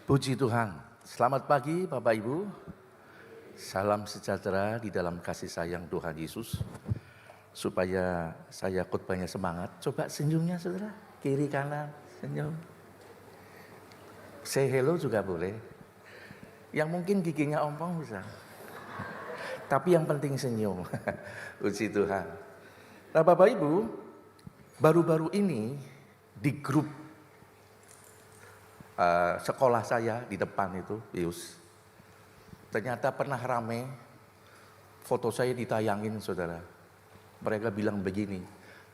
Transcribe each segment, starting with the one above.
Puji Tuhan. Selamat pagi Bapak Ibu. Salam sejahtera di dalam kasih sayang Tuhan Yesus. Supaya saya khotbahnya semangat, coba senyumnya saudara. Kiri kanan, senyum. Say hello juga boleh. Yang mungkin giginya ompong bisa. Tapi yang penting senyum. Puji Tuhan. Nah Bapak Ibu, baru-baru ini di grup sekolah saya di depan itu, Pius. Ternyata pernah rame, foto saya ditayangin saudara. Mereka bilang begini,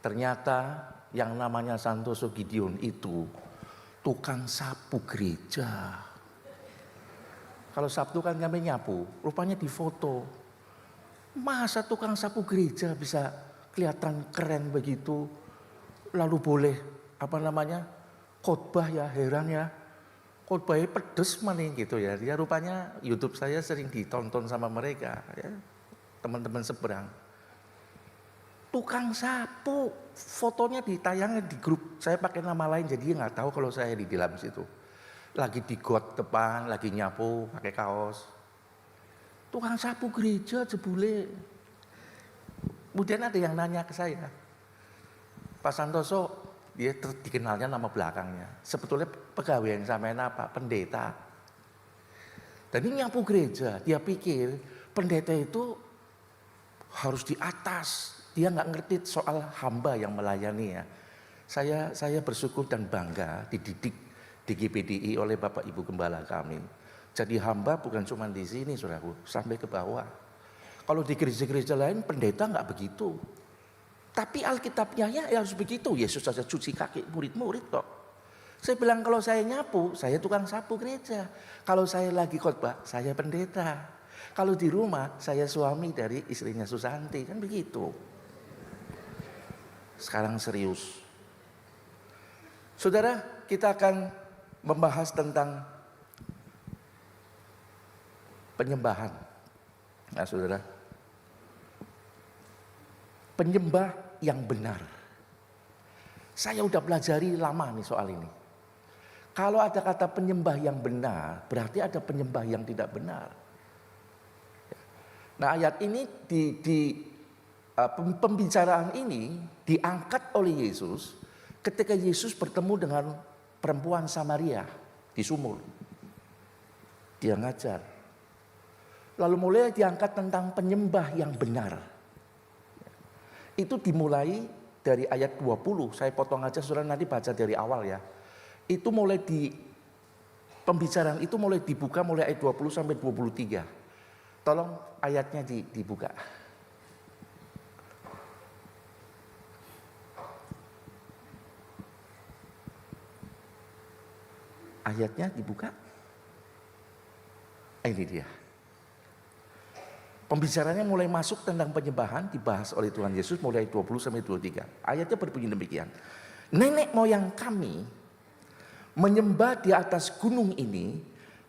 ternyata yang namanya Santoso Gideon itu tukang sapu gereja. Kalau Sabtu kan kami nyapu, rupanya di foto. Masa tukang sapu gereja bisa kelihatan keren begitu, lalu boleh khotbah ya, heran ya. Khotbahnya pedes maning gitu ya. Dia rupanya YouTube saya sering ditonton sama mereka ya. Teman-teman seberang. Tukang sapu, fotonya ditayangin di grup. Saya pakai nama lain jadi dia nggak tahu kalau saya di dalam situ. Lagi di got depan, lagi nyapu, pakai kaos. Tukang sapu gereja jebule. Kemudian ada yang nanya ke saya, Pak Santoso, dia dikenalnya nama belakangnya. Sebetulnya pegawai yang sampean apa? Pendeta. Dan ini nyapu gereja. Dia pikir pendeta itu harus di atas. Dia nggak ngerti soal hamba yang melayani ya. Saya bersyukur dan bangga dididik di GPDI oleh Bapak Ibu Gembala kami. Jadi hamba bukan cuma di sini saudaraku, sampai ke bawah. Kalau di gereja-gereja lain pendeta nggak begitu. Tapi Alkitabnya ya harus begitu. Yesus saja cuci kaki murid-murid kok. Saya bilang kalau saya nyapu, saya tukang sapu gereja. Kalau saya lagi khotbah, saya pendeta. Kalau di rumah, saya suami dari istrinya Susanti. Kan begitu. Sekarang serius. Saudara, kita akan membahas tentang penyembahan. Nah saudara, penyembah yang benar. Saya udah pelajari lama nih soal ini. Kalau ada kata penyembah yang benar, berarti ada penyembah yang tidak benar. Nah ayat ini pembicaraan ini diangkat oleh Yesus ketika Yesus bertemu dengan perempuan Samaria di sumur. Dia ngajar. Lalu mulai diangkat tentang penyembah yang benar. Itu dimulai dari ayat 20. Saya potong aja saudara nanti baca dari awal ya. Itu mulai pembicaraan itu mulai dibuka mulai ayat 20 sampai 23. Tolong ayatnya dibuka. Ayatnya dibuka. Ini dia. Pembicaranya mulai masuk tentang penyembahan dibahas oleh Tuhan Yesus mulai 20 sampai 23. Ayatnya berbunyi demikian. Nenek moyang kami menyembah di atas gunung ini,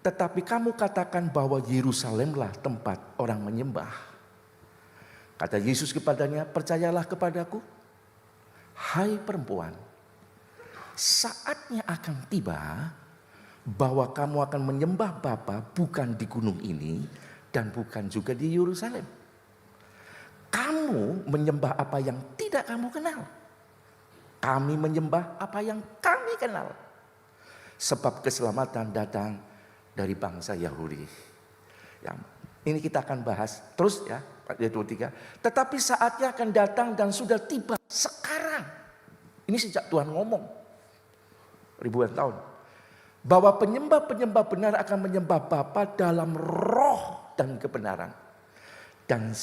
tetapi kamu katakan bahwa Yerusalemlah tempat orang menyembah. Kata Yesus kepadanya, percayalah kepadaku, hai perempuan, saatnya akan tiba bahwa kamu akan menyembah Bapa bukan di gunung ini, dan bukan juga di Yerusalem. Kamu menyembah apa yang tidak kamu kenal. Kami menyembah apa yang kami kenal. Sebab keselamatan datang dari bangsa Yahudi. Ya, ini kita akan bahas terus ya, ayat 23. Tetapi saatnya akan datang dan sudah tiba sekarang. Ini sejak Tuhan ngomong ribuan tahun. Bahwa penyembah-penyembah benar akan menyembah Bapa dalam roh dan kebenaran. Dan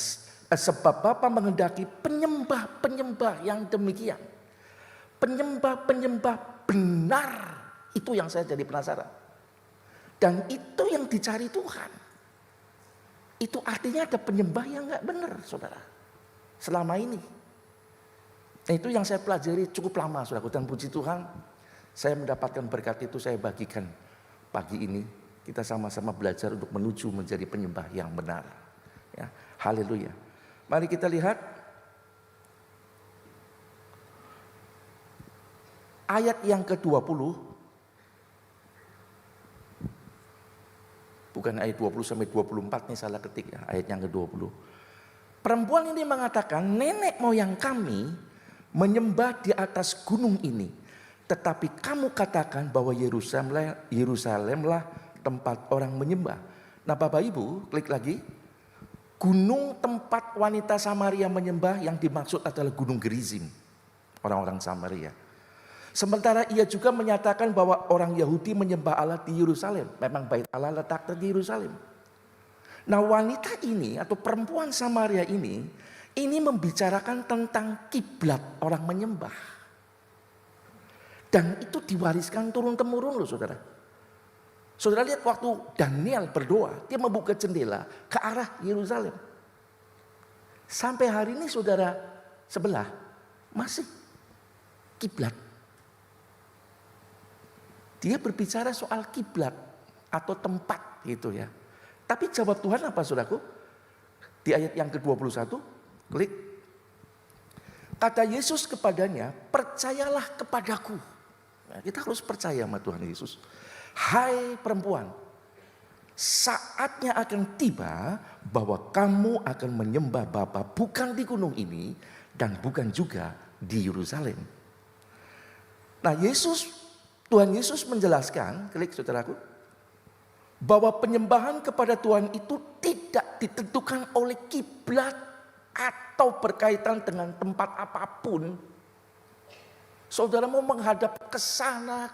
sebab Bapa menghendaki penyembah-penyembah yang demikian. Penyembah-penyembah benar. Itu yang saya jadi penasaran. Dan itu yang dicari Tuhan. Itu artinya ada penyembah yang gak benar saudara. Selama ini. Nah, itu yang saya pelajari cukup lama saudara. Dan puji Tuhan saya mendapatkan berkat itu, saya bagikan pagi ini. Kita sama-sama belajar untuk menuju menjadi penyembah yang benar. Ya, haleluya. Mari kita lihat ayat yang ke-20. Bukan ayat 20 sampai 24 nih salah ketik ya, ayat yang ke-20. Perempuan ini mengatakan, nenek moyang kami menyembah di atas gunung ini. Tetapi kamu katakan bahwa Yerusalemlah tempat orang menyembah. Nah Bapak Ibu, klik lagi. Gunung tempat wanita Samaria menyembah yang dimaksud adalah Gunung Gerizim. Orang-orang Samaria. Sementara ia juga menyatakan bahwa orang Yahudi menyembah Allah di Yerusalem. Memang bait Allah letaknya di Yerusalem. Nah wanita ini atau perempuan Samaria ini membicarakan tentang kiblat orang menyembah. Dan itu diwariskan turun-temurun loh saudara. Saudara lihat waktu Daniel berdoa, dia membuka jendela ke arah Yerusalem. Sampai hari ini saudara sebelah masih kiblat. Dia berbicara soal kiblat atau tempat gitu ya. Tapi jawab Tuhan apa saudaraku? Di ayat yang ke-21, klik. Kata Yesus kepadanya, percayalah kepadaku. Nah, kita harus percaya sama Tuhan Yesus. Hai perempuan, saatnya akan tiba bahwa kamu akan menyembah Bapa bukan di gunung ini dan bukan juga di Yerusalem. Nah Tuhan Yesus menjelaskan, klik saudaraku, bahwa penyembahan kepada Tuhan itu tidak ditentukan oleh kiblat atau berkaitan dengan tempat apapun. Saudara mau menghadap ke sana,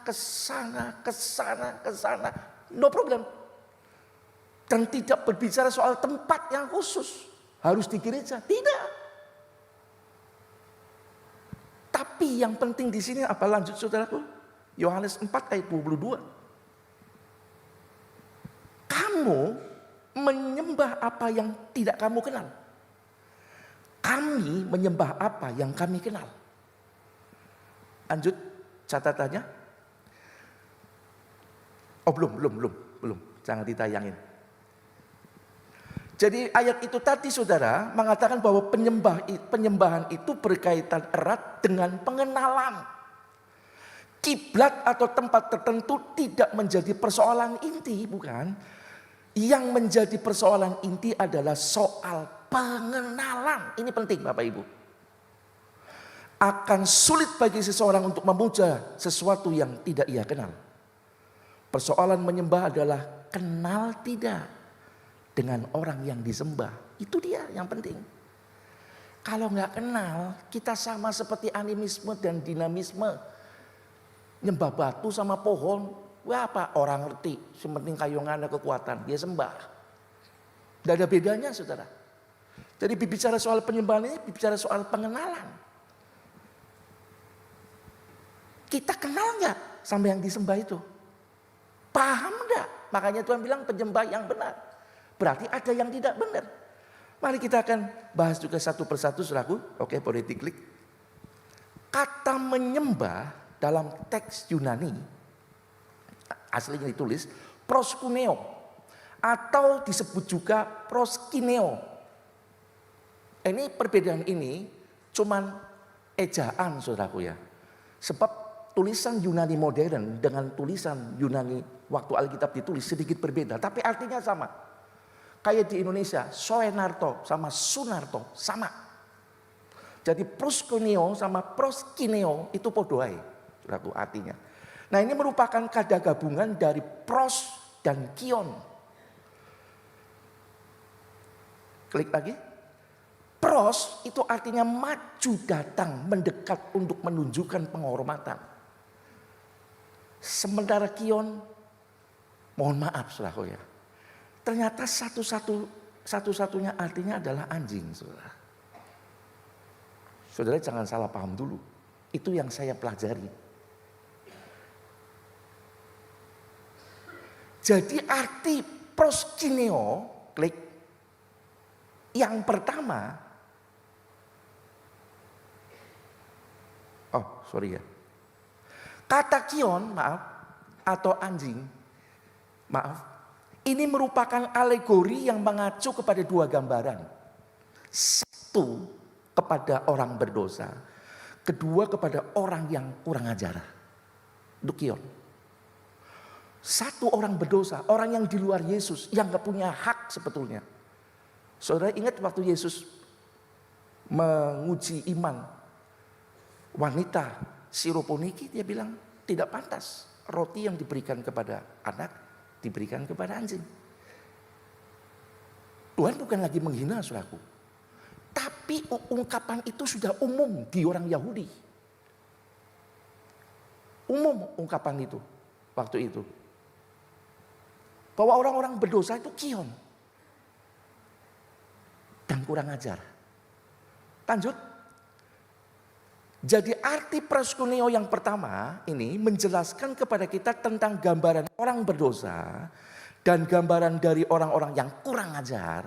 no problem. Dan tidak berbicara soal tempat yang khusus, harus di gereja, tidak. Tapi yang penting di sini apa lanjut saudaraku? Yohanes 4 ayat 22. Kamu menyembah apa yang tidak kamu kenal. Kami menyembah apa yang kami kenal. Lanjut catatannya. Oh belum. Jangan ditayangin. Jadi ayat itu tadi saudara mengatakan bahwa penyembahan itu berkaitan erat dengan pengenalan. Kiblat atau tempat tertentu tidak menjadi persoalan inti, bukan. Yang menjadi persoalan inti adalah soal pengenalan. Ini penting Bapak Ibu. Akan sulit bagi seseorang untuk memuja sesuatu yang tidak ia kenal. Persoalan menyembah adalah kenal tidak dengan orang yang disembah. Itu dia yang penting. Kalau nggak kenal, kita sama seperti animisme dan dinamisme. Nyembah batu sama pohon, wah apa orang ngerti. Sementing kayungan ada kekuatan, dia sembah. Tidak ada bedanya saudara. Jadi bicara soal penyembahan ini, bicara soal pengenalan. Kita kenal nggak sama yang disembah itu? Paham nggak? Makanya Tuhan bilang penyembah yang benar. Berarti ada yang tidak benar. Mari kita akan bahas juga satu persatu saudaraku. Oke, boleh diklik. Kata menyembah dalam teks Yunani aslinya ditulis proskuneo atau disebut juga proskineo. Ini perbedaan ini cuman ejaan saudaraku ya. Sebab tulisan Yunani modern dengan tulisan Yunani waktu Alkitab ditulis sedikit berbeda, tapi artinya sama. Kayak di Indonesia, soenarto sama sunarto sama. Jadi proskuneo sama proskineo itu podoai, saudaraku artinya. Nah ini merupakan kata gabungan dari pros dan kion. Klik lagi. Pros itu artinya maju datang, mendekat untuk menunjukkan penghormatan. Sementara kion, mohon maaf saudaraku ya. Ternyata satu-satunya artinya adalah anjing saudara. Saudara jangan salah paham dulu. Itu yang saya pelajari. Jadi arti proskineo, klik. Yang pertama, kata kion, maaf, atau anjing, maaf, ini merupakan alegori yang mengacu kepada dua gambaran. Satu, kepada orang berdosa. Kedua, kepada orang yang kurang ajar. Itu kion. Satu orang berdosa, orang yang di luar Yesus, yang gak punya hak sebetulnya. Saudara ingat waktu Yesus menguji iman wanita Sirofoniki, dia bilang tidak pantas roti yang diberikan kepada anak diberikan kepada anjing. Tuhan bukan lagi menghina saudaraku, tapi ungkapan itu sudah umum di orang Yahudi. Umum ungkapan itu waktu itu, bahwa orang-orang berdosa itu kion dan kurang ajar. Lanjut. Jadi arti proskuneo yang pertama ini menjelaskan kepada kita tentang gambaran orang berdosa dan gambaran dari orang-orang yang kurang ajar.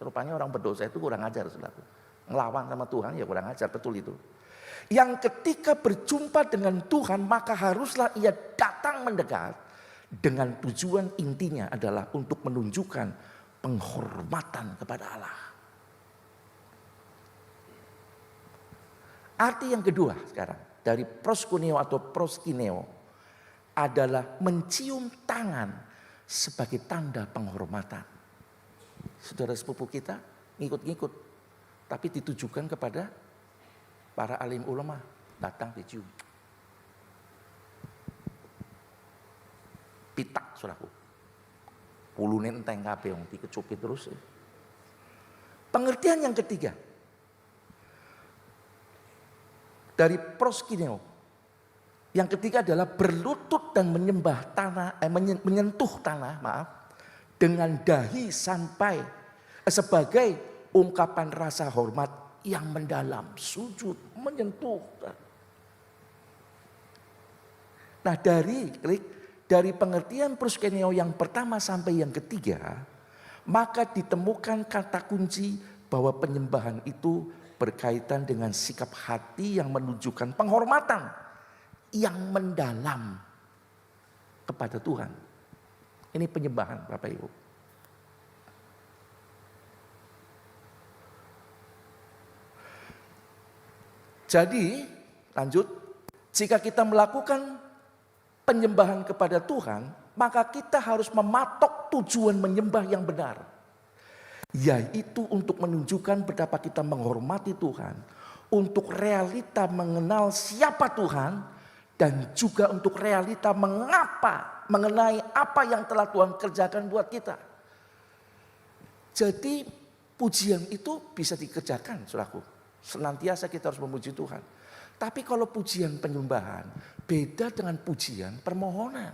Rupanya orang berdosa itu kurang ajar, saudaraku. Ngelawan sama Tuhan ya kurang ajar, betul itu. Yang ketika berjumpa dengan Tuhan maka haruslah ia datang mendekat dengan tujuan intinya adalah untuk menunjukkan penghormatan kepada Allah. Arti yang kedua sekarang dari proskuneo atau proskineo adalah mencium tangan sebagai tanda penghormatan. Saudara sepupu kita ngikut-ngikut, tapi ditujukan kepada para alim ulama, datang dicium. Pitak saudaraku. Pulune enteng kabeh wong dikecupit terus. Pengertian yang ketiga dari proskineo. Yang ketiga adalah berlutut dan menyembah tanah, menyentuh tanah, dengan dahi sampai sebagai ungkapan rasa hormat yang mendalam, sujud, menyentuh. Nah, dari pengertian proskineo yang pertama sampai yang ketiga, maka ditemukan kata kunci bahwa penyembahan itu berkaitan dengan sikap hati yang menunjukkan penghormatan yang mendalam kepada Tuhan. Ini penyembahan Bapak Ibu. Jadi lanjut, jika kita melakukan penyembahan kepada Tuhan, maka kita harus mematok tujuan menyembah yang benar. Yaitu untuk menunjukkan betapa kita menghormati Tuhan, untuk realita mengenal siapa Tuhan, dan juga untuk realita mengenai apa yang telah Tuhan kerjakan buat kita. Jadi pujian itu bisa dikerjakan, saudaraku. Senantiasa kita harus memuji Tuhan. Tapi kalau pujian penyembahan beda dengan pujian permohonan.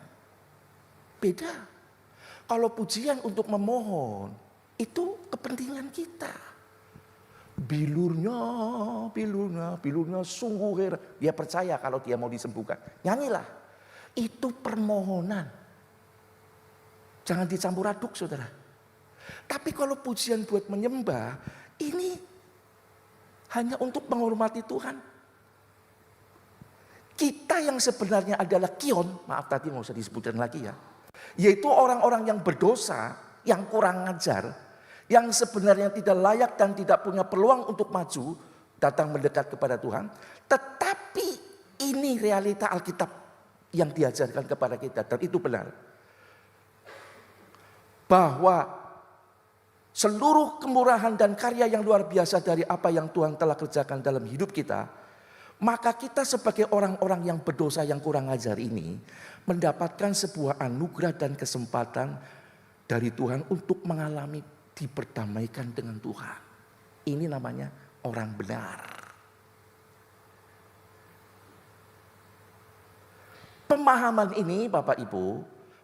Beda. Kalau pujian untuk memohon itu kepentingan kita. Bilurnya sungguh heran. Dia percaya kalau dia mau disembuhkan. Nyanyilah. Itu permohonan. Jangan dicampur aduk saudara. Tapi kalau pujian buat menyembah, ini hanya untuk menghormati Tuhan. Kita yang sebenarnya adalah kion, maaf tadi nggak usah disebutkan lagi ya. Yaitu orang-orang yang berdosa, yang kurang ajar, yang sebenarnya tidak layak dan tidak punya peluang untuk maju, datang mendekat kepada Tuhan. Tetapi ini realita Alkitab yang diajarkan kepada kita, dan itu benar. Bahwa seluruh kemurahan dan karya yang luar biasa dari apa yang Tuhan telah kerjakan dalam hidup kita, maka kita sebagai orang-orang yang berdosa yang kurang ajar ini mendapatkan sebuah anugerah dan kesempatan dari Tuhan untuk mengalami diperdamaikan dengan Tuhan. Ini namanya orang benar. Pemahaman ini Bapak Ibu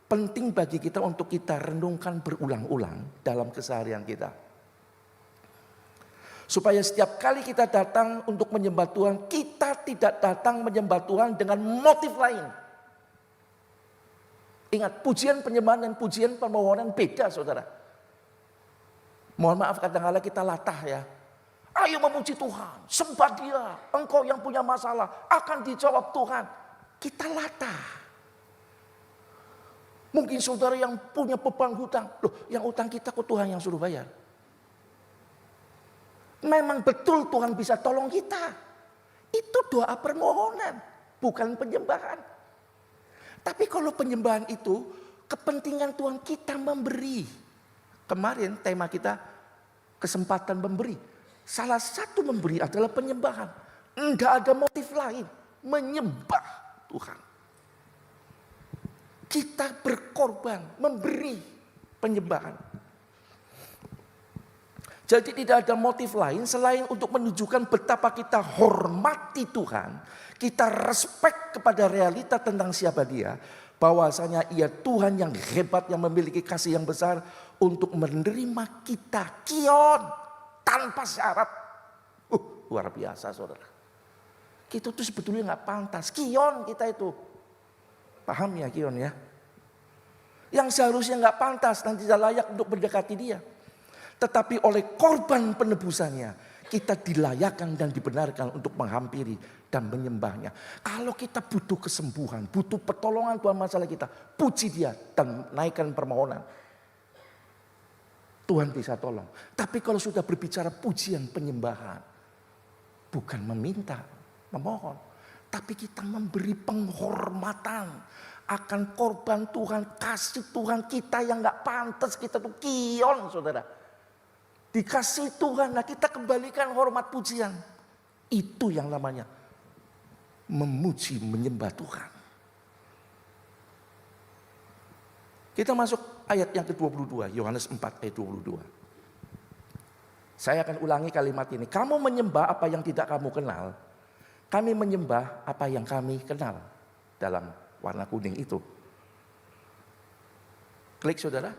penting bagi kita untuk kita renungkan berulang-ulang dalam keseharian kita. Supaya setiap kali kita datang untuk menyembah Tuhan, kita tidak datang menyembah Tuhan dengan motif lain. Ingat, pujian penyembahan dan pujian permohonan beda saudara. Mohon maaf kadang-kadang kita latah ya. Ayo memuji Tuhan, sembah Dia. Engkau yang punya masalah akan dijawab Tuhan. Kita latah. Mungkin saudara yang punya beban hutang. Loh, yang utang kita kok Tuhan yang suruh bayar? Memang betul Tuhan bisa tolong kita. Itu doa permohonan, bukan penyembahan. Tapi kalau penyembahan itu Kepentingan Tuhan kita memberi. Kemarin tema kita kesempatan memberi. Salah satu memberi adalah penyembahan. Enggak ada motif lain. Menyembah Tuhan. Kita berkorban, memberi penyembahan. Jadi tidak ada motif lain selain untuk menunjukkan betapa kita hormati Tuhan. Kita respect kepada realita tentang siapa Dia. Bahwasanya Ia Tuhan yang hebat, yang memiliki kasih yang besar untuk menerima kita kion tanpa syarat. Luar biasa saudara. Kita tuh sebetulnya nggak pantas. Kion kita itu. Paham ya kion ya? Yang seharusnya nggak pantas dan tidak layak untuk mendekati Dia. Tetapi oleh korban penebusannya kita dilayakkan dan dibenarkan untuk menghampiri dan menyembahnya. Kalau kita butuh kesembuhan, butuh pertolongan Tuhan masalah kita, puji Dia dan naikkan permohonan. Tuhan bisa tolong. Tapi kalau sudah berbicara pujian penyembahan, bukan meminta, memohon, tapi kita memberi penghormatan akan korban Tuhan, kasih Tuhan kita yang gak pantas, kita tuh kion saudara. Dikasih Tuhan, nah kita kembalikan hormat pujian. Itu yang namanya memuji, menyembah Tuhan. Kita masuk ayat yang ke-22, Yohanes 4 ayat 22. Saya akan ulangi kalimat ini. Kamu menyembah apa yang tidak kamu kenal. Kami menyembah apa yang kami kenal. Dalam warna kuning itu. Klik saudara.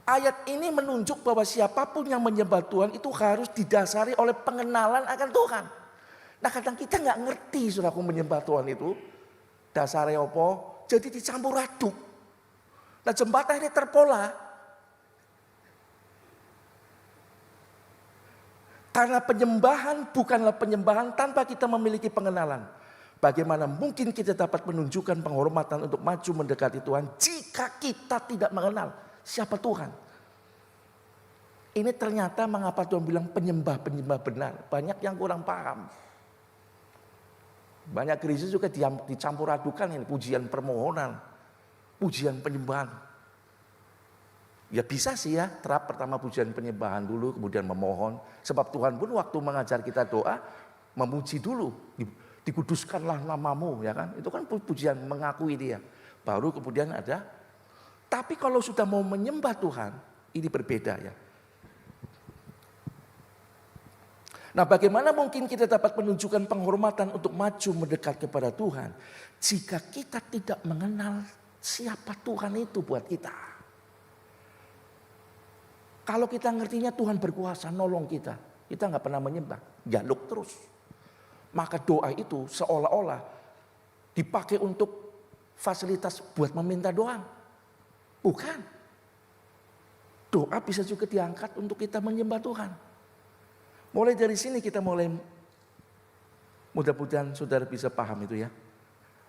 Ayat ini menunjuk bahwa siapapun yang menyembah Tuhan itu harus didasari oleh pengenalan akan Tuhan. Nah kadang kita nggak ngerti saudaraku menyembah Tuhan itu. Dasarnya apa? Jadi dicampur aduk. Nah jembatan ini terpola. Karena penyembahan bukanlah penyembahan tanpa kita memiliki pengenalan. Bagaimana mungkin kita dapat menunjukkan penghormatan untuk maju mendekati Tuhan jika kita tidak mengenal siapa Tuhan? Ini ternyata mengapa Tuhan bilang penyembah-penyembah benar. Banyak yang kurang paham. Banyak gereja juga dicampur adukan ini. Pujian permohonan. Pujian penyembahan. Ya bisa sih ya. Terap pertama pujian penyembahan dulu. Kemudian memohon. Sebab Tuhan pun waktu mengajar kita doa. Memuji dulu. Dikuduskanlah namamu. Ya kan? Itu kan pujian mengakui Dia. Baru kemudian ada. Tapi kalau sudah mau menyembah Tuhan, ini berbeda ya. Nah bagaimana mungkin kita dapat menunjukkan penghormatan untuk maju mendekat kepada Tuhan, jika kita tidak mengenal siapa Tuhan itu buat kita. Kalau kita ngertinya Tuhan berkuasa nolong kita nggak pernah menyembah, jaluk terus. Maka doa itu seolah-olah dipakai untuk fasilitas buat meminta doa. Bukan. Doa bisa juga diangkat untuk kita menyembah Tuhan. Mulai dari sini kita mulai, mudah-mudahan saudara bisa paham itu ya.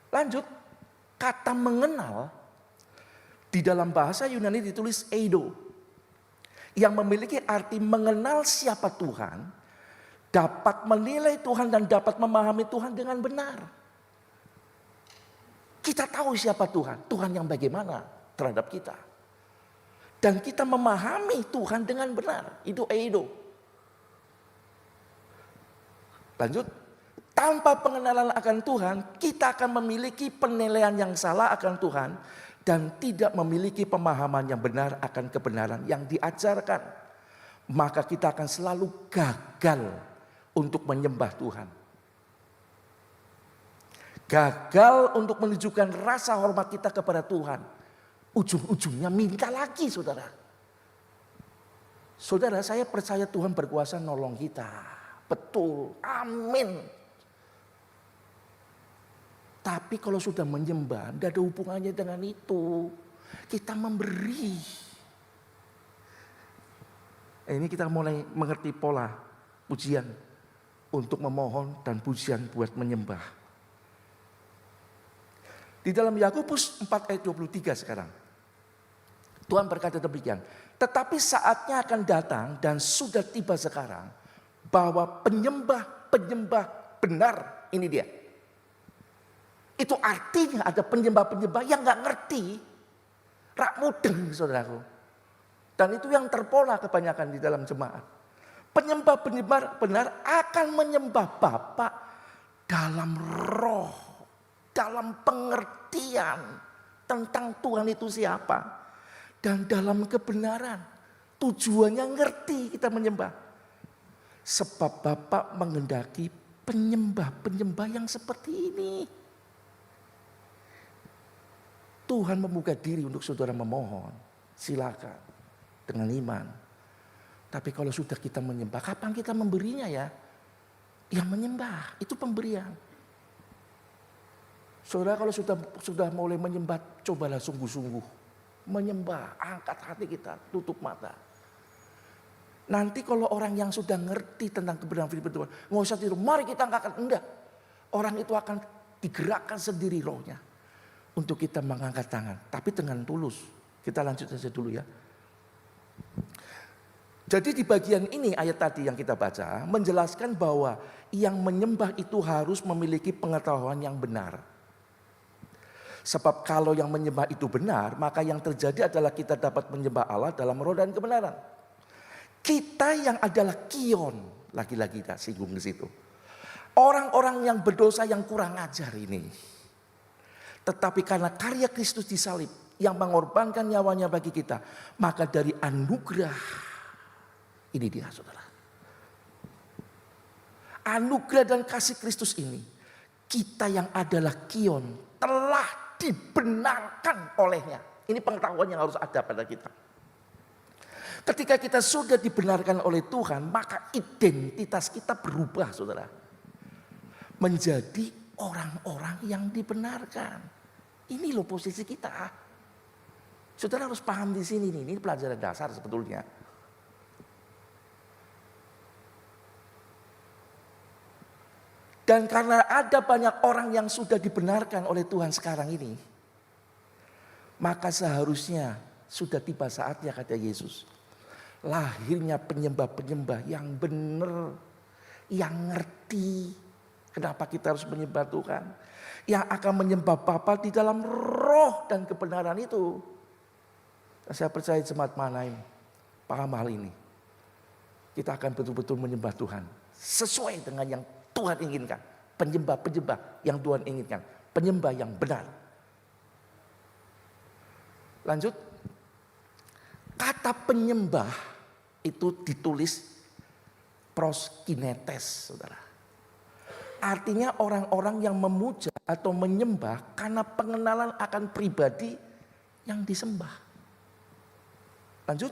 Lanjut, kata mengenal di dalam bahasa Yunani ditulis eido. Yang memiliki arti mengenal siapa Tuhan, dapat menilai Tuhan dan dapat memahami Tuhan dengan benar. Kita tahu siapa Tuhan, Tuhan yang bagaimana terhadap kita. Dan kita memahami Tuhan dengan benar. Itu eido. Lanjut. Tanpa pengenalan akan Tuhan, kita akan memiliki penilaian yang salah akan Tuhan. Dan tidak memiliki pemahaman yang benar akan kebenaran yang diajarkan. Maka kita akan selalu gagal untuk menyembah Tuhan. Gagal untuk menunjukkan rasa hormat kita kepada Tuhan. Ujung-ujungnya minta lagi saudara. Saudara, saya percaya Tuhan berkuasa nolong kita. Betul, amin. Tapi kalau sudah menyembah, tidak ada hubungannya dengan itu. Kita memberi. Ini kita mulai mengerti pola pujian untuk memohon dan pujian buat menyembah. Di dalam Yakobus 4 ayat 23 sekarang. Tuhan berkata demikian. Tetapi saatnya akan datang dan sudah tiba sekarang. Bahwa penyembah-penyembah benar, ini dia. Itu artinya ada penyembah-penyembah yang nggak ngerti. Rak mudeng, saudaraku. Dan itu yang terpola kebanyakan di dalam jemaat. Penyembah-penyembah benar akan menyembah Bapa dalam roh, dalam pengertian tentang Tuhan itu siapa. Dan dalam kebenaran. Tujuannya ngerti kita menyembah. Sebab Bapa menghendaki penyembah-penyembah yang seperti ini. Tuhan membuka diri untuk saudara memohon. Silakan. Dengan iman. Tapi kalau sudah kita menyembah, kapan kita memberinya ya? Yang menyembah, itu pemberian. Saudara kalau sudah mulai menyembah, cobalah sungguh-sungguh. Menyembah, angkat hati kita, tutup mata. Nanti kalau orang yang sudah ngerti tentang kebenaran firman Tuhan, nggak usah tiru, mari kita angkat, enggak. Orang itu akan digerakkan sendiri rohnya. Untuk kita mengangkat tangan, tapi dengan tulus. Kita lanjut saja dulu ya. Jadi di bagian ini ayat tadi yang kita baca menjelaskan bahwa yang menyembah itu harus memiliki pengetahuan yang benar. Sebab kalau yang menyembah itu benar, maka yang terjadi adalah kita dapat menyembah Allah dalam roh dan kebenaran. Kita yang adalah kion, lagi-lagi kita singgung di situ. Orang-orang yang berdosa yang kurang ajar ini. Tetapi karena karya Kristus disalib yang mengorbankan nyawanya bagi kita, maka dari anugerah ini dia saudara. Anugerah dan kasih Kristus ini, kita yang adalah kion telah dibenarkan olehnya. Ini pengetahuan yang harus ada pada kita. Ketika kita sudah dibenarkan oleh Tuhan, maka identitas kita berubah saudara. Menjadi orang-orang yang dibenarkan. Ini loh posisi kita. Saudara harus paham di sini nih, ini pelajaran dasar sebetulnya. Dan karena ada banyak orang yang sudah dibenarkan oleh Tuhan sekarang ini, maka seharusnya sudah tiba saatnya kata Yesus. Lahirnya penyembah-penyembah yang benar, yang ngerti kenapa kita harus menyembah Tuhan. Yang akan menyembah Bapa di dalam roh dan kebenaran itu. Saya percaya jemaat Mahanaim paham hal ini. Kita akan betul-betul menyembah Tuhan sesuai dengan yang Tuhan inginkan. Penyembah-penyembah yang Tuhan inginkan. Penyembah yang benar. Lanjut. Kata penyembah itu ditulis proskinetes, saudara. Artinya orang-orang yang memuja atau menyembah karena pengenalan akan pribadi yang disembah. Lanjut.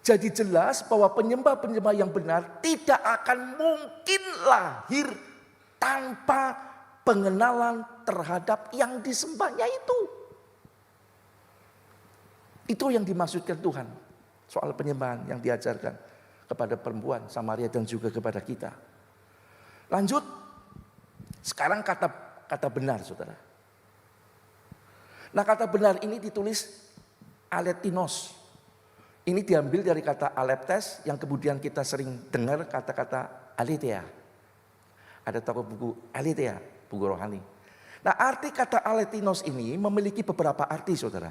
Jadi jelas bahwa penyembah-penyembah yang benar tidak akan mungkin lahir tanpa pengenalan terhadap yang disembahnya itu. Itu yang dimaksudkan Tuhan soal penyembahan yang diajarkan kepada perempuan Samaria dan juga kepada kita. Lanjut, sekarang kata benar saudara. Nah kata benar ini ditulis aletinos. Ini diambil dari kata aleptes yang kemudian kita sering dengar kata-kata aletheia. Ada toko buku aletheia, buku rohani. Nah arti kata aletinos ini memiliki beberapa arti saudara.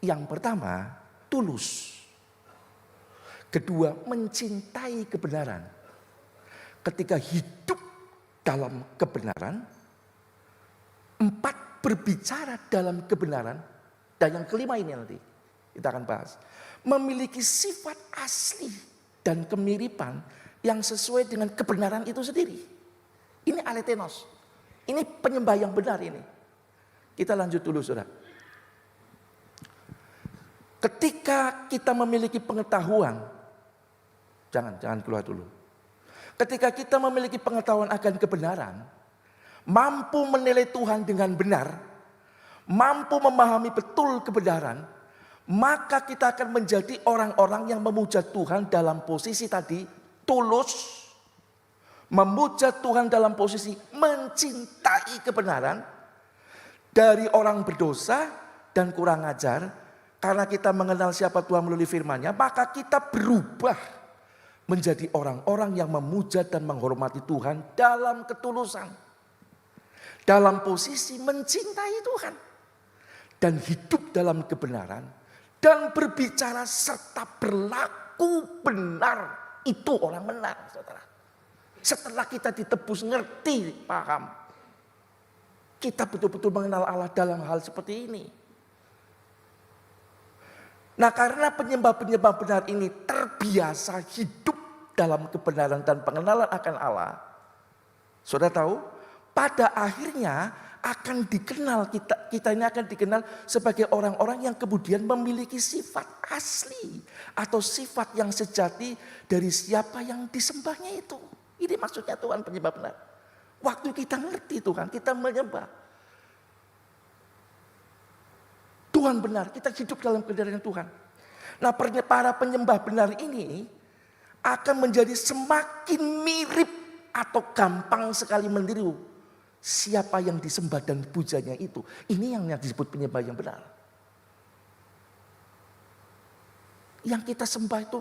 Yang pertama, tulus. Kedua, mencintai kebenaran. Ketika hidup dalam kebenaran. 4, berbicara dalam kebenaran. Dan yang kelima ini nanti kita akan bahas. Memiliki sifat asli dan kemiripan yang sesuai dengan kebenaran itu sendiri. Ini alethenos. Ini penyembah yang benar ini. Kita lanjut dulu saudara. Ketika kita memiliki pengetahuan, jangan keluar dulu. Ketika kita memiliki pengetahuan akan kebenaran, mampu menilai Tuhan dengan benar, mampu memahami betul kebenaran, maka kita akan menjadi orang-orang yang memuja Tuhan dalam posisi tadi tulus, memuja Tuhan dalam posisi mencintai kebenaran dari orang berdosa dan kurang ajar. Karena kita mengenal siapa Tuhan melalui firman-Nya, maka kita berubah menjadi orang-orang yang memuja dan menghormati Tuhan dalam ketulusan. dalam posisi mencintai Tuhan dan hidup dalam kebenaran dan berbicara serta berlaku benar, itu orang benar, saudara. Setelah kita ditebus, ngerti, paham, kita betul-betul mengenal Allah dalam hal seperti ini. Nah, karena penyembah-penyembah benar ini terbiasa hidup dalam kebenaran dan pengenalan akan Allah, saudara tahu, pada akhirnya akan dikenal, kita ini akan dikenal sebagai orang-orang yang kemudian memiliki sifat asli atau sifat yang sejati dari siapa yang disembahnya itu. Ini maksudnya Tuhan penyembah benar. Waktu kita ngerti Tuhan, kita menyembah Tuhan benar, kita hidup dalam kebenaran Tuhan. Nah, para penyembah benar ini akan menjadi semakin mirip atau gampang sekali meniru siapa yang disembah dan pujanya itu. Ini yang disebut penyembah yang benar. Yang kita sembah itu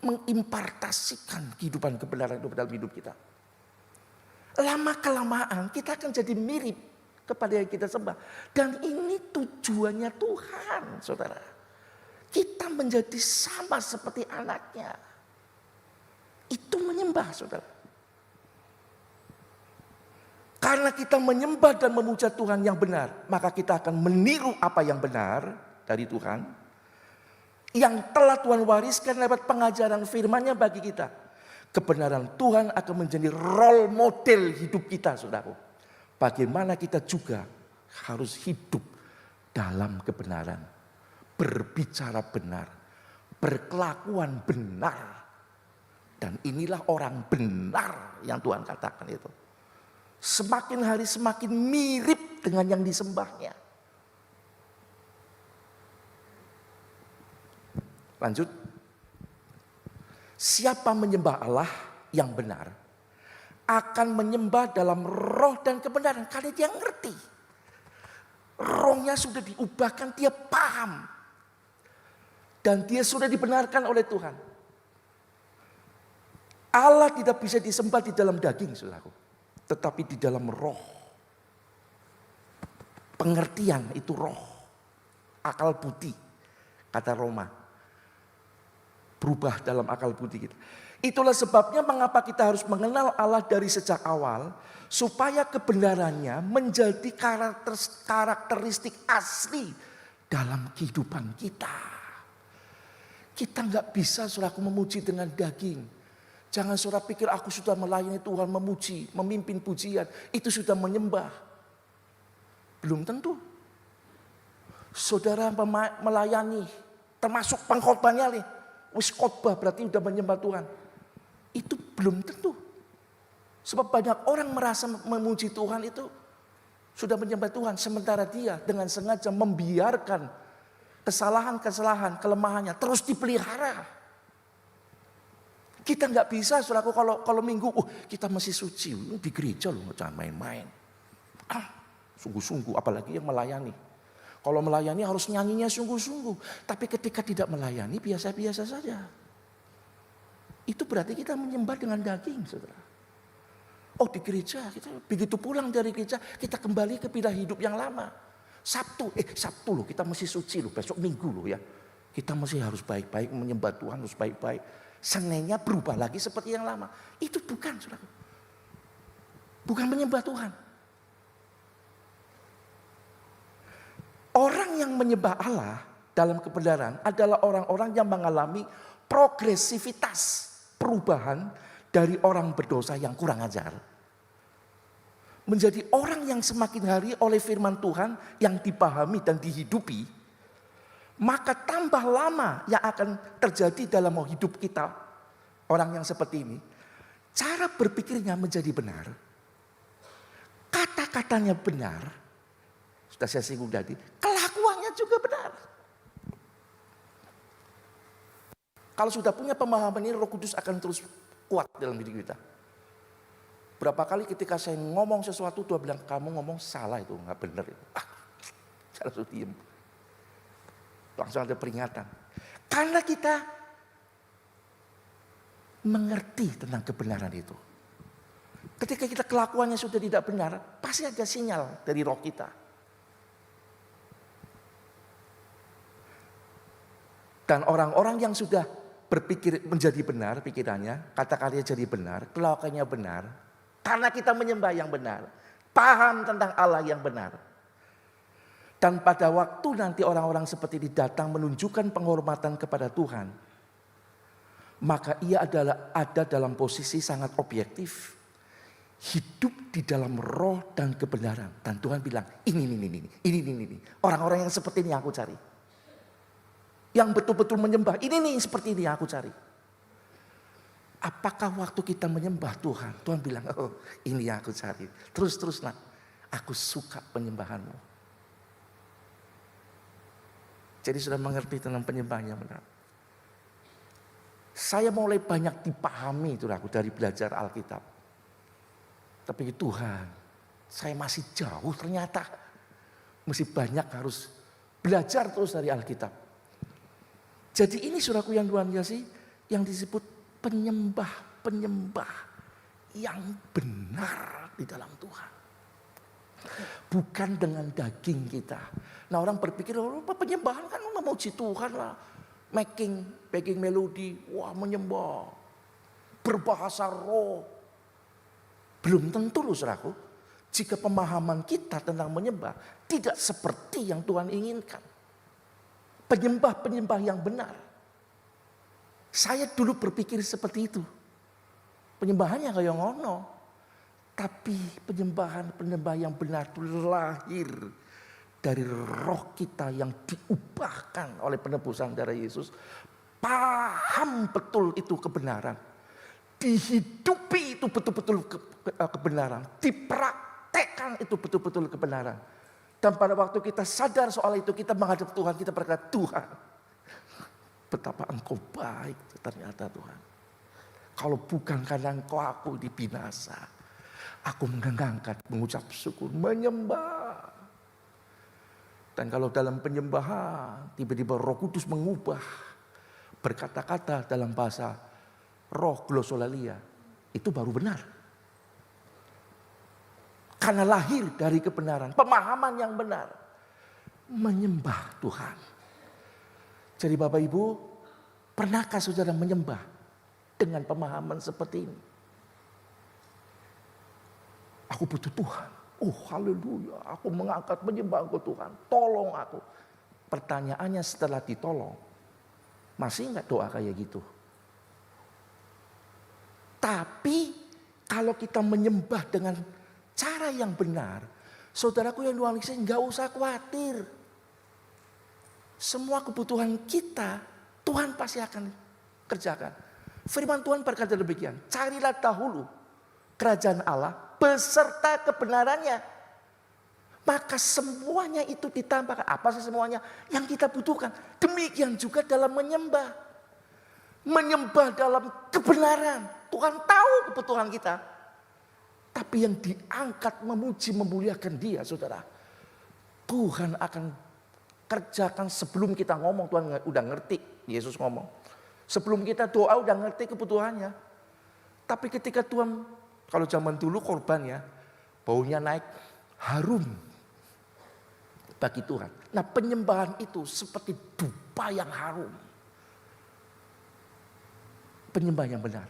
mengimpartasikan kehidupan kebenaran itu dalam hidup kita. Lama-kelamaan kita akan jadi mirip kepada yang kita sembah. Dan ini tujuannya Tuhan, saudara. Kita menjadi sama seperti anaknya. Itu menyembah, saudara. Karena kita menyembah dan memuja Tuhan yang benar, maka kita akan meniru apa yang benar dari Tuhan, yang telah Tuhan wariskan lewat pengajaran firman-Nya bagi kita. Kebenaran Tuhan akan menjadi role model hidup kita, saudara. Bagaimana kita juga harus hidup dalam kebenaran, berbicara benar, berkelakuan benar. Dan inilah orang benar yang Tuhan katakan itu. Semakin hari semakin mirip dengan yang disembahnya. Lanjut. Siapa menyembah Allah yang benar akan menyembah dalam roh dan kebenaran. Karena dia ngerti. Rohnya sudah diubahkan, dia paham. Dan dia sudah dibenarkan oleh Tuhan. Allah tidak bisa disembah di dalam daging, saudaraku, tetapi di dalam roh. Pengertian itu roh. Akal budi, kata Roma. Berubah dalam akal budi kita. Itulah sebabnya mengapa kita harus mengenal Allah dari sejak awal. Supaya kebenarannya menjadi karakteristik asli dalam kehidupan kita. Kita nggak bisa, saudaraku, memuji dengan daging. Jangan saudara pikir aku sudah melayani Tuhan, memuji, memimpin pujian. Itu sudah menyembah. Belum tentu. Saudara melayani, termasuk pengkhotbahnya nih. Wis khotbah berarti sudah menyembah Tuhan. Itu belum tentu. Sebab banyak orang merasa memuji Tuhan itu sudah menyembah Tuhan. Sementara dia dengan sengaja membiarkan kesalahan-kesalahan, kelemahannya terus dipelihara. Kita nggak bisa, saudaraku, kalau minggu, kita masih suci, di gereja loh, jangan main-main. Sungguh-sungguh, apalagi yang melayani. Kalau melayani harus nyanyinya sungguh-sungguh. Tapi ketika tidak melayani, biasa-biasa saja. Itu berarti kita menyembah dengan daging, saudara. Oh, di gereja, kita begitu pulang dari gereja, kita kembali ke pilihan hidup yang lama. Sabtu loh, kita masih suci loh, besok minggu loh ya. Kita masih harus baik-baik, menyembah Tuhan harus baik-baik. Seninnya berubah lagi seperti yang lama. Itu bukan, saudara. Bukan menyembah Tuhan. Orang yang menyembah Allah dalam kebenaran adalah orang-orang yang mengalami progresivitas perubahan dari orang berdosa yang kurang ajar. Menjadi orang yang semakin hari oleh firman Tuhan yang dipahami dan dihidupi. Maka tambah lama yang akan terjadi dalam hidup kita. Orang yang seperti ini. Cara berpikirnya menjadi benar. Kata-katanya benar. Sudah saya singgung tadi. Kelakuannya juga benar. Kalau sudah punya pemahaman ini, Roh Kudus akan terus kuat dalam diri kita. Berapa kali ketika saya ngomong sesuatu, Tuhan bilang, kamu ngomong salah itu, nggak benar itu. Saya langsung diem. Langsung ada peringatan. Karena kita mengerti tentang kebenaran itu. Ketika kita kelakuannya sudah tidak benar, pasti ada sinyal dari roh kita. Dan orang-orang yang sudah berpikir menjadi benar pikirannya, kata-katanya jadi benar, kelakuannya benar, karena kita menyembah yang benar, paham tentang Allah yang benar. Dan pada waktu nanti orang-orang seperti ini datang menunjukkan penghormatan kepada Tuhan, maka ia adalah ada dalam posisi sangat objektif, hidup di dalam roh dan kebenaran. Dan Tuhan bilang, ini. Orang-orang yang seperti ini aku cari. Yang betul-betul menyembah, ini seperti ini yang aku cari. Apakah waktu kita menyembah Tuhan, Tuhan bilang, oh ini yang aku cari. Terus nak, aku suka penyembahanmu. Jadi sudah mengerti tentang penyembahan yang benar. Saya mulai banyak dipahami itu aku dari belajar Alkitab. Tapi Tuhan, saya masih jauh ternyata. Masih banyak harus belajar terus dari Alkitab. Jadi ini saudaraku yang Tuhan kasih, yang disebut penyembah yang benar di dalam Tuhan. Bukan dengan daging kita. Nah orang berpikir, oh, penyembahan kan memuji Tuhan lah. Making melodi, wah menyembah. Berbahasa roh. Belum tentu loh saudaraku. Jika pemahaman kita tentang menyembah tidak seperti yang Tuhan inginkan. Penyembah yang benar. Saya dulu berpikir seperti itu. Penyembahannya kayak ngono. Tapi penyembah yang benar itu lahir dari roh kita yang diubahkan oleh penebusan darah Yesus. Paham betul itu kebenaran. Dihidupi itu betul-betul kebenaran. Dipraktekkan itu betul-betul kebenaran. Dan pada waktu kita sadar soal itu, kita menghadap Tuhan, kita berkata, Tuhan, betapa engkau baik ternyata Tuhan. Kalau bukan karena engkau aku dibinasa, aku mengangkat, mengucap syukur, menyembah. Dan kalau dalam penyembahan, tiba-tiba Roh Kudus mengubah berkata-kata dalam bahasa roh glosolalia, itu baru benar. Karena lahir dari kebenaran, pemahaman yang benar. Menyembah Tuhan. Jadi Bapak Ibu, pernahkah saudara menyembah dengan pemahaman seperti ini? Aku butuh Tuhan. Oh haleluya, aku mengangkat menyembah Engkau Tuhan. Tolong aku. Pertanyaannya setelah ditolong, masih enggak doa kayak gitu? Tapi kalau kita menyembah dengan cara yang benar, saudaraku yang Tuhan kasih, enggak usah khawatir. Semua kebutuhan kita, Tuhan pasti akan kerjakan. Firman Tuhan berkata demikian, carilah dahulu kerajaan Allah beserta kebenarannya. Maka semuanya itu ditambahkan. Apa sih semuanya? Yang kita butuhkan. Demikian juga dalam menyembah. Menyembah dalam kebenaran. Tuhan tahu kebutuhan kita. Tapi yang diangkat memuji memuliakan Dia, saudara. Tuhan akan kerjakan sebelum kita ngomong. Tuhan udah ngerti, Yesus ngomong. Sebelum kita doa udah ngerti kebutuhannya. Tapi ketika Tuhan, kalau zaman dulu korban ya, baunya naik, harum bagi Tuhan. Nah penyembahan itu seperti dupa yang harum. Penyembah yang benar.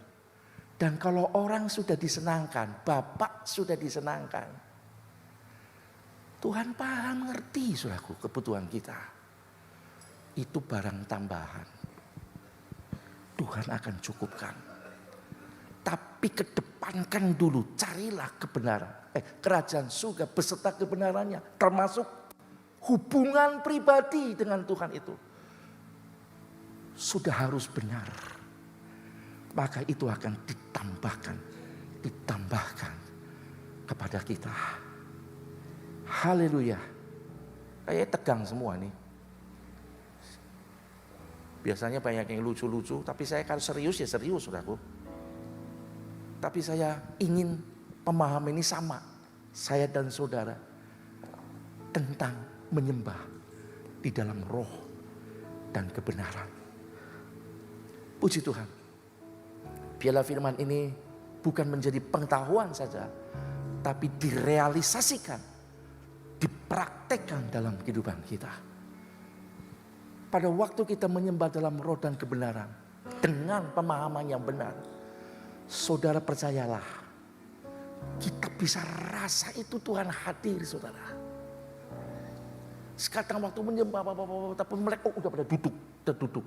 Dan kalau orang sudah disenangkan, Bapak sudah disenangkan, Tuhan paham, ngerti saudaraku kebutuhan kita. Itu barang tambahan. Tuhan akan cukupkan. Tapi kedepankan dulu, carilah kebenaran. Kerajaan surga beserta kebenarannya. Termasuk hubungan pribadi dengan Tuhan itu. Sudah harus benar. Maka itu akan ditambahkan kepada kita. Haleluya. Kayak tegang semua nih. Biasanya banyak yang lucu-lucu, tapi saya kalau serius ya serius saudaraku. Tapi saya ingin pemahaman ini sama, saya dan saudara, tentang menyembah di dalam roh dan kebenaran. Puji Tuhan. Biarlah firman ini bukan menjadi pengetahuan saja, tapi direalisasikan, dipraktekkan dalam kehidupan kita. Pada waktu kita menyembah dalam roh dan kebenaran, dengan pemahaman yang benar, saudara percayalah, kita bisa rasa itu Tuhan hadir, saudara. Sekarang waktu menyembah, tapi mereka udah pada duduk.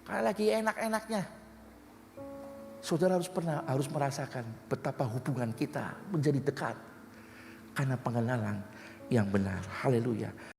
Kayak lagi enak-enaknya. Saudara harus merasakan betapa hubungan kita menjadi dekat karena pengenalan yang benar. Haleluya.